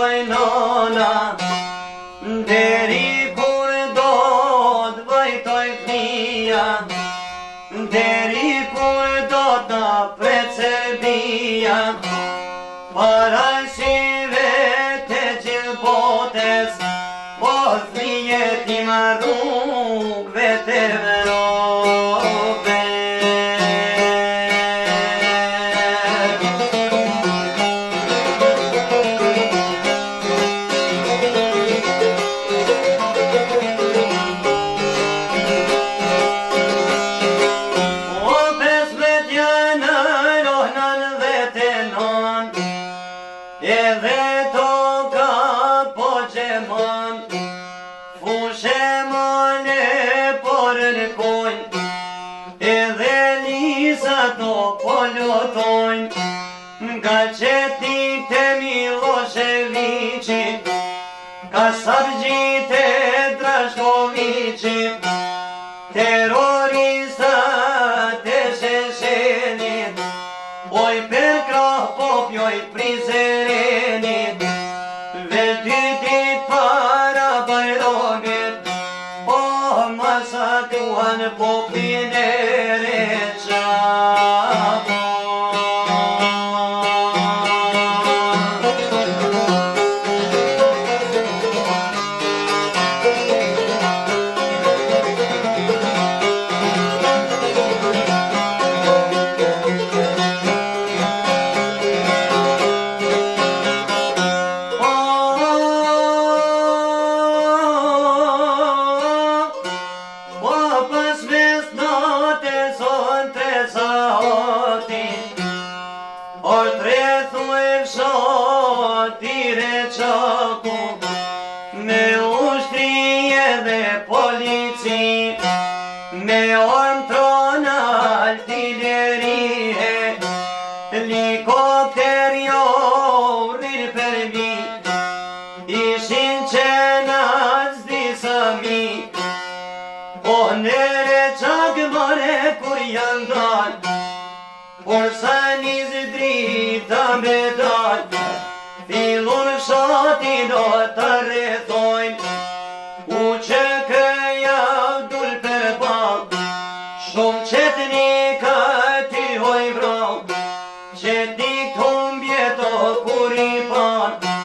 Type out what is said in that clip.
vejtoj nona, deri kur do të vejtoj fnia, deri kur do të precebia, para shive të gjithë botes, po fije ti ma rrugve të Evrope. Edhe toka po gjemon, fushe mone por rëkojn, edhe lisa to po lotojn, nga qetit e Miloševiqi, ka Sargjit e Draškoviqi, terroristat e Sheshenit, oj per krah po pjoj Prizrenit, veç 2 dit para Bajramit, po masakruan poplin e Rechabit. O trethu e fshati Reçaku, me ushtrie dhe polici, me armë trona artillerie, helikopter jo rrir për mi, ishin qenaz disa mi, o në Reçak mare kur janë dal, por sa njëzë drita me dal, fillon fshati do të rrethojnë,